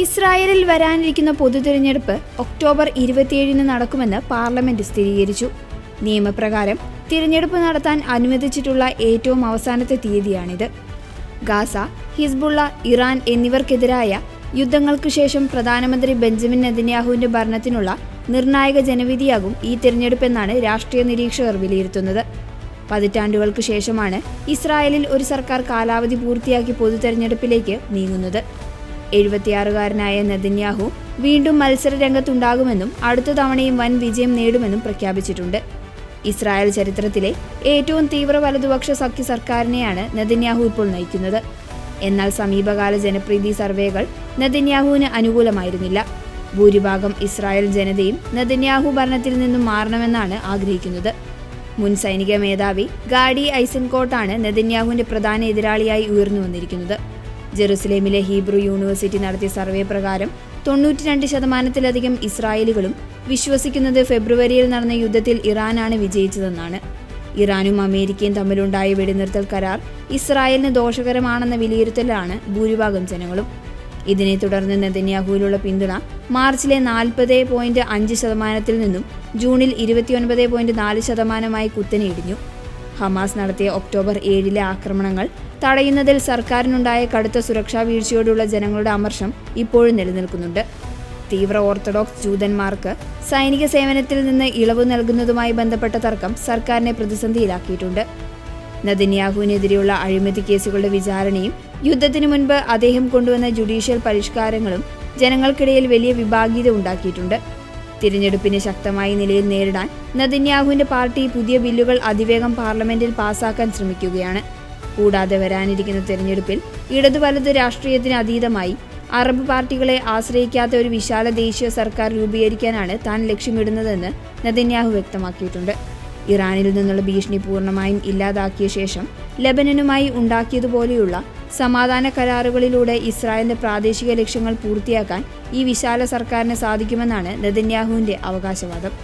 ഇസ്രായേലിൽ വരാനിരിക്കുന്ന പൊതുതിരഞ്ഞെടുപ്പ് ഒക്ടോബർ 27 നടക്കുമെന്ന് പാർലമെന്റ് സ്ഥിരീകരിച്ചു. നിയമപ്രകാരം തിരഞ്ഞെടുപ്പ് നടത്താൻ അനുവദിച്ചിട്ടുള്ള ഏറ്റവും അവസാനത്തെ തീയതിയാണിത്. ഗാസ, ഹിസ്ബുള്ള, ഇറാൻ എന്നിവർക്കെതിരായ യുദ്ധങ്ങൾക്കു ശേഷം പ്രധാനമന്ത്രി ബെഞ്ചമിൻ നെതന്യാഹുവിന്റെ ഭരണത്തിനുള്ള നിർണായക ജനവിധിയാകും ഈ തിരഞ്ഞെടുപ്പെന്നാണ് രാഷ്ട്രീയ നിരീക്ഷകർ വിലയിരുത്തുന്നത്. പതിറ്റാണ്ടുകൾക്കു ശേഷമാണ് ഇസ്രായേലിൽ ഒരു സർക്കാർ കാലാവധി പൂർത്തിയാക്കി പൊതുതെരഞ്ഞെടുപ്പിലേക്ക് നീങ്ങുന്നത്. 76-കാരനായ നെതന്യാഹു വീണ്ടും മത്സര രംഗത്തുണ്ടാകുമെന്നും അടുത്ത തവണയും വൻ വിജയം നേടുമെന്നും പ്രഖ്യാപിച്ചിട്ടുണ്ട്. ഇസ്രായേൽ ചരിത്രത്തിലെ ഏറ്റവും തീവ്ര വലതുപക്ഷ സഖ്യ സർക്കാരിനെയാണ് നെതന്യാഹു ഇപ്പോൾ നയിക്കുന്നത്. എന്നാൽ സമീപകാല ജനപ്രീതി സർവേകൾ നെതന്യാഹുവിന് അനുകൂലമായിരുന്നില്ല. ഭൂരിഭാഗം ഇസ്രായേൽ ജനതയും നെതന്യാഹു ഭരണത്തിൽ നിന്നും മാറണമെന്നാണ് ആഗ്രഹിക്കുന്നത്. മുൻ സൈനിക മേധാവി ഗാഡി ഐസൻകോട്ടാണ് നെതന്യാഹുവിന്റെ പ്രധാന എതിരാളിയായി ഉയർന്നു വന്നിരിക്കുന്നത്. ജെറുസലേമിലെ ഹീബ്രു യൂണിവേഴ്സിറ്റി നടത്തിയ സർവേ പ്രകാരം 92% ഇസ്രായേലികളും വിശ്വസിക്കുന്നത് ഫെബ്രുവരിയിൽ നടന്ന യുദ്ധത്തിൽ ഇറാനാണ് വിജയിച്ചതെന്നാണ്. ഇറാനും അമേരിക്കയും തമ്മിലുണ്ടായ വെടിനിർത്തൽ കരാർ ഇസ്രായേലിന് ദോഷകരമാണെന്ന വിലയിരുത്തലാണ് ഭൂരിഭാഗം ജനങ്ങളും. ഇതിനെ തുടർന്ന് നെതന്യാഹുവിലുള്ള പിന്തുണ മാർച്ചിലെ 40.5% നിന്നും ജൂണിൽ 29.4% കുത്തനെ ഇടിഞ്ഞു. ഹമാസ് നടത്തിയ ഒക്ടോബർ 7 ആക്രമണങ്ങൾ തടയുന്നതിൽ സർക്കാരിനുണ്ടായ കടുത്ത സുരക്ഷാ വീഴ്ചയോടുള്ള ജനങ്ങളുടെ അമർഷം ഇപ്പോഴും നിലനിൽക്കുന്നുണ്ട്. തീവ്ര ഓർത്തഡോക്സ് ജൂതന്മാർക്ക് സൈനിക സേവനത്തിൽ നിന്ന് ഇളവ് നൽകുന്നതുമായി ബന്ധപ്പെട്ട തർക്കം സർക്കാരിനെ പ്രതിസന്ധിയിലാക്കിയിട്ടുണ്ട്. നെതന്യാഹുവിനെതിരെയുള്ള അഴിമതി കേസുകളുടെ വിചാരണയും യുദ്ധത്തിനു മുൻപ് അദ്ദേഹം കൊണ്ടുവന്ന ജുഡീഷ്യൽ പരിഷ്കാരങ്ങളും ജനങ്ങൾക്കിടയിൽ വലിയ വിഭാഗീയത ഉണ്ടാക്കിയിട്ടുണ്ട്. തിരഞ്ഞെടുപ്പിനെ ശക്തമായ നിലയിൽ നേരിടാൻ നെതന്യാഹുവിന്റെ പാർട്ടി പുതിയ ബില്ലുകൾ അതിവേഗം പാർലമെന്റിൽ പാസാക്കാൻ ശ്രമിക്കുകയാണ്. കൂടാതെ വരാനിരിക്കുന്ന തിരഞ്ഞെടുപ്പിൽ ഇടതു വലത് രാഷ്ട്രീയത്തിന് അതീതമായി അറബ് പാർട്ടികളെ ആശ്രയിക്കാത്ത ഒരു വിശാല ദേശീയ സർക്കാർ രൂപീകരിക്കാനാണ് താൻ ലക്ഷ്യമിടുന്നതെന്ന് നെതന്യാഹു വ്യക്തമാക്കിയിട്ടുണ്ട്. ഇറാനിൽ നിന്നുള്ള ഭീഷണി പൂർണ്ണമായും ഇല്ലാതാക്കിയ ശേഷം ലെബനനുമായി ഉണ്ടാക്കിയതുപോലെയുള്ള സമാധാന കരാറുകളിലൂടെ ഇസ്രായേലിന്റെ പ്രാദേശിക ലക്ഷ്യങ്ങൾ പൂർത്തിയാക്കാൻ ഈ വിശാല സർക്കാരിന് സാധിക്കുമെന്നാണ് നെതന്യാഹുവിന്റെ അവകാശവാദം.